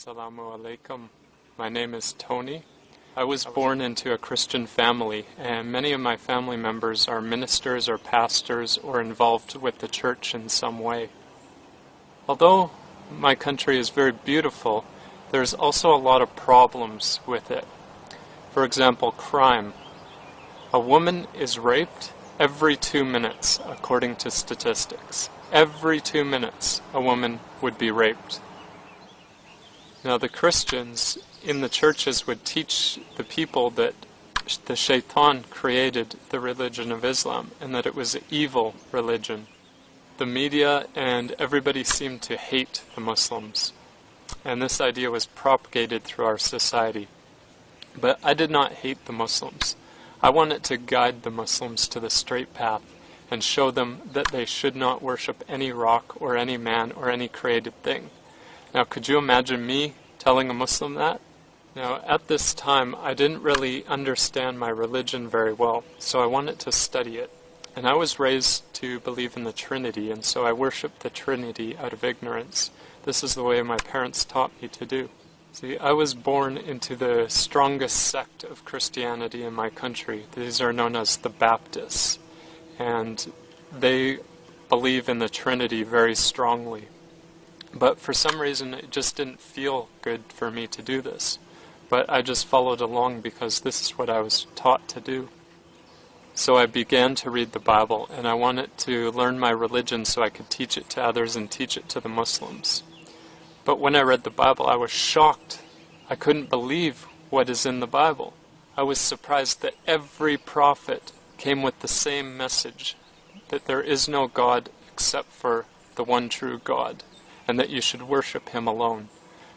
Assalamu alaikum. My name is Tony. I was born into a Christian family, and many of my family members are ministers or pastors or involved with the church in some way. Although my country is very beautiful, there's also a lot of problems with it. For example, crime. A woman is raped every 2 minutes, according to statistics. Every 2 minutes, a woman would be raped. Now, the Christians in the churches would teach the people that the shaitan created the religion of Islam and that it was an evil religion. The media and everybody seemed to hate the Muslims, and this idea was propagated through our society. But I did not hate the Muslims. I wanted to guide the Muslims to the straight path and show them that they should not worship any rock or any man or any created thing. Now, could you imagine me telling a Muslim that? Now, at this time, I didn't really understand my religion very well, so I wanted to study it. And I was raised to believe in the Trinity, and so I worshiped the Trinity out of ignorance. This is the way my parents taught me to do. See, I was born into the strongest sect of Christianity in my country. These are known as the Baptists, and they believe in the Trinity very strongly. But for some reason, it just didn't feel good for me to do this. But I just followed along because this is what I was taught to do. So I began to read the Bible, and I wanted to learn my religion so I could teach it to others and teach it to the Muslims. But when I read the Bible, I was shocked. I couldn't believe what is in the Bible. I was surprised that every prophet came with the same message, that there is no God except for the one true God, and that you should worship Him alone.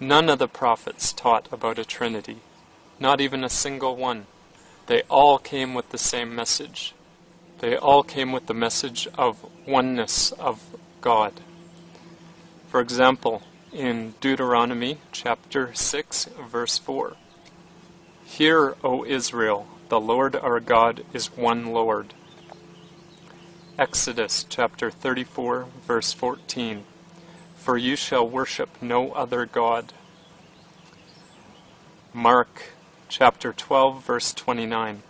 None of the prophets taught about a Trinity, not even a single one. They all came with the same message. They all came with the message of oneness of God. For example, in Deuteronomy chapter 6, verse 4, "Hear, O Israel, the Lord our God is one Lord." Exodus chapter 34, verse 14, "For you shall worship no other God." Mark chapter 12, verse 29,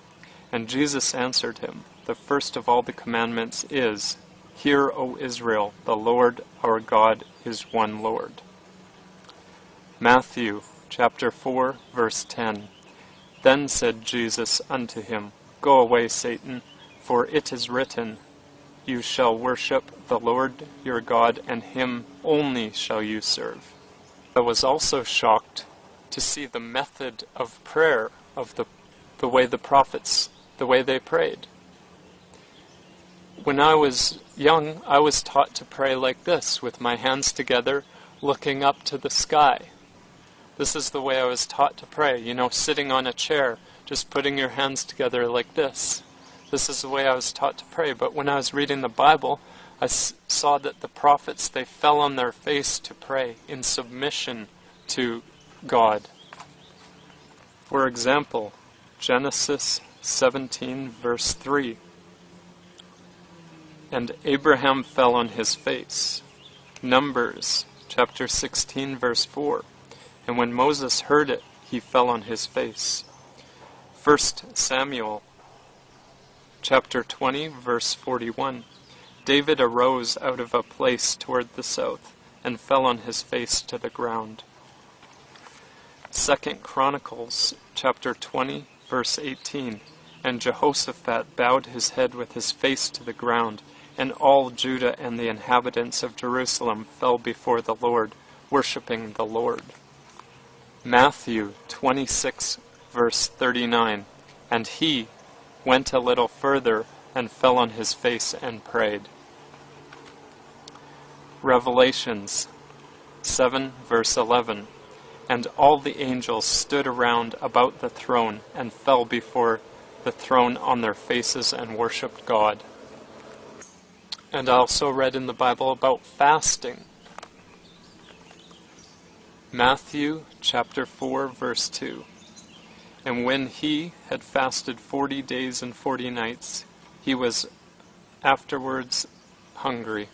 "And Jesus answered him, The first of all the commandments is, Hear, O Israel, the Lord our God is one Lord." Matthew chapter 4, verse 10, "Then said Jesus unto him, Go away, Satan, for it is written, You shall worship the Lord your God, and Him only shall you serve." I was also shocked to see the method of prayer of the way the prophets, the way they prayed. When I was young, I was taught to pray like this, with my hands together, looking up to the sky. This is the way I was taught to pray, sitting on a chair, just putting your hands together like this. This is the way I was taught to pray. But when I was reading the Bible, I saw that the prophets, they fell on their face to pray in submission to God. For example, Genesis 17, verse 3, "And Abraham fell on his face." Numbers chapter 16, verse 4, "And when Moses heard it, he fell on his face." 1 Samuel chapter 20, verse 41, "David arose out of a place toward the south, and fell on his face to the ground." 2 Chronicles chapter 20, verse 18, "And Jehoshaphat bowed his head with his face to the ground, and all Judah and the inhabitants of Jerusalem fell before the Lord, worshipping the Lord." Matthew 26, verse 39, "And he went a little further and fell on his face and prayed." Revelations 7, verse 11, "And all the angels stood around about the throne and fell before the throne on their faces and worshipped God." And I also read in the Bible about fasting. Matthew chapter 4, verse 2, "And when he had fasted 40 days and 40 nights, he was afterwards hungry."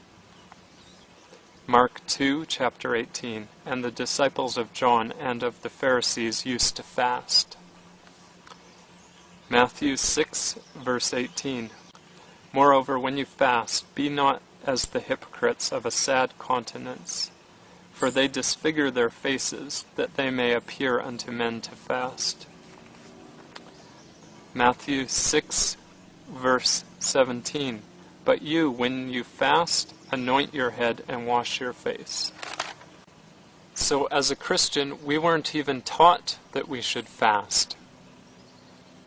Mark 2, chapter 18, and the disciples of John and of the Pharisees used to fast. Matthew 6, verse 18, Moreover, when you fast, be not as the hypocrites of a sad countenance, for they disfigure their faces, that they may appear unto men to fast. Matthew 6, verse 17, But you, when you fast, anoint your head and wash your face. So as a Christian, we weren't even taught that we should fast.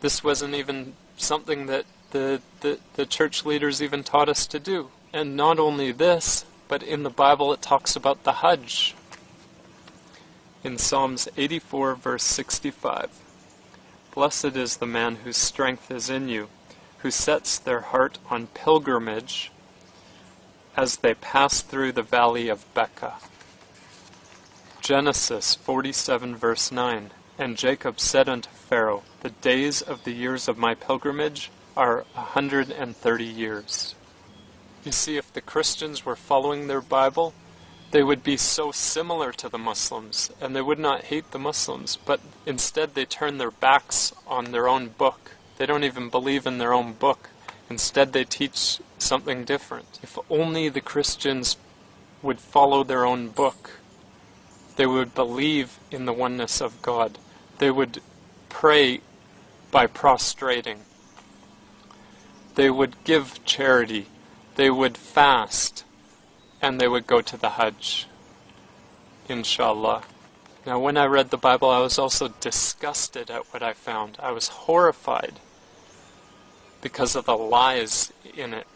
This wasn't even something that the church leaders even taught us to do. And not only this, but in the Bible it talks about the Hajj. In Psalms 84, verse 65, Blessed is the man whose strength is in you, who sets their heart on pilgrimage as they pass through the valley of Becca. Genesis 47, verse 9, And Jacob said unto Pharaoh, The days of the years of my pilgrimage are 130 years. You see, if the Christians were following their Bible, they would be so similar to the Muslims, and they would not hate the Muslims, but instead they turn their backs on their own book. They don't even believe in their own book. Instead they teach something different. If only the Christians would follow their own book, they would believe in the oneness of God. They would pray by prostrating. They would give charity. They would fast. And they would go to the Hajj. Inshallah. Now when I read the Bible, I was also disgusted at what I found. I was horrified because of the lies in it.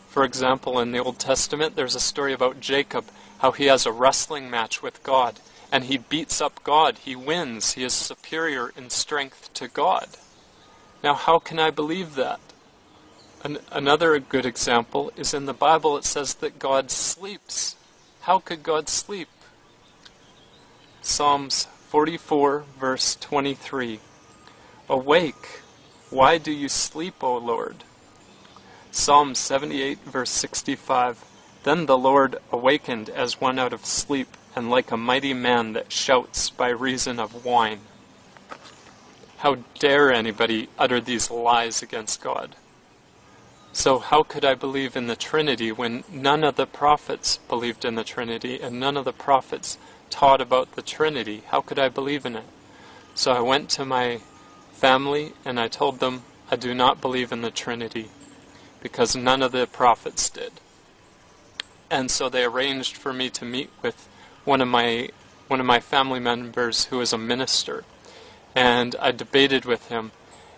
For example, in the Old Testament, there's a story about Jacob, how he has a wrestling match with God, and he beats up God. He wins. He is superior in strength to God. Now, how can I believe that? Another good example is in the Bible. It says that God sleeps. How could God sleep? Psalms 44, verse 23. Awake, why do you sleep, O Lord? Psalm 78, verse 65. Then the Lord awakened as one out of sleep, and like a mighty man that shouts by reason of wine. How dare anybody utter these lies against God? So how could I believe in the Trinity when none of the prophets believed in the Trinity and none of the prophets taught about the Trinity? How could I believe in it? So I went to my family and I told them I do not believe in the Trinity because none of the prophets did. And so they arranged for me to meet with one of my family members who is a minister. And I debated with him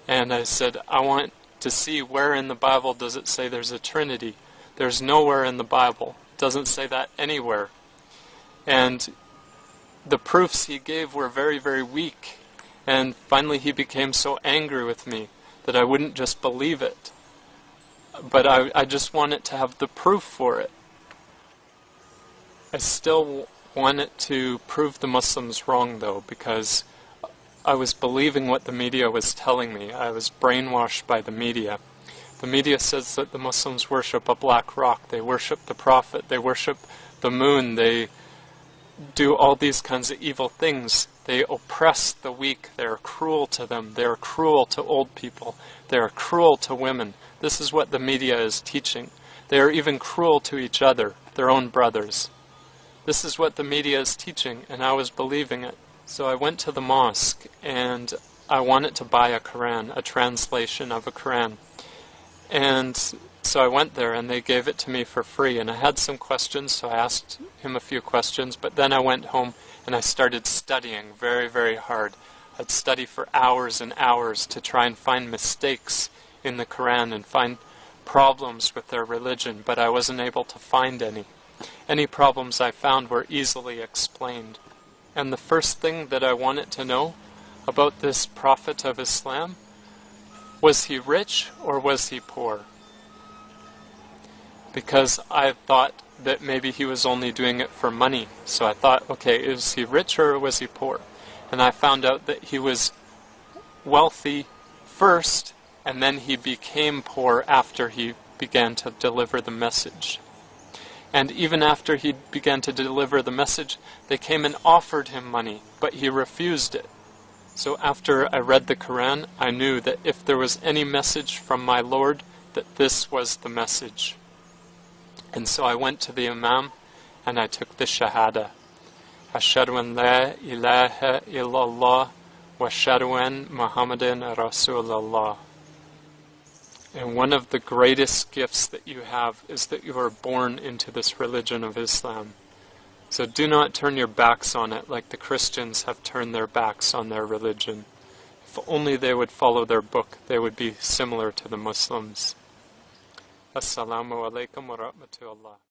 and I said, I want to see where in the Bible does it say there's a Trinity. There's nowhere in the Bible. It doesn't say that anywhere. And the proofs he gave were very, very weak. And finally he became so angry with me that I wouldn't just believe it. But I just wanted to have the proof for it. I still wanted to prove the Muslims wrong, though, because I was believing what the media was telling me. I was brainwashed by the media. The media says that the Muslims worship a black rock. They worship the Prophet. They worship the moon. They do all these kinds of evil things. They oppress the weak. They are cruel to them. They are cruel to old people. They are cruel to women. This is what the media is teaching. They are even cruel to each other, their own brothers. This is what the media is teaching, and I was believing it. So I went to the mosque and I wanted to buy a Quran, a translation of a Quran. And so I went there and they gave it to me for free. And I had some questions, so I asked him a few questions. But then I went home and I started studying very, very hard. I'd study for hours and hours to try and find mistakes in the Quran and find problems with their religion. But I wasn't able to find any. Any problems I found were easily explained. And the first thing that I wanted to know about this Prophet of Islam, was he rich or was he poor? Because I thought that maybe he was only doing it for money. So I thought, okay, is he rich or was he poor? And I found out that he was wealthy first, and then he became poor after he began to deliver the message. And even after he began to deliver the message, they came and offered him money, but he refused it. So after I read the Quran, I knew that if there was any message from my Lord, that this was the message. And so I went to the Imam and I took the Shahada. Ashhadu an la ilaha illallah wa ashhadu an Muhammadan Rasulullah. And one of the greatest gifts that you have is that you are born into this religion of Islam. So do not turn your backs on it like the Christians have turned their backs on their religion. If only they would follow their book, they would be similar to the Muslims. Assalamu alaikum wa rahmatullah.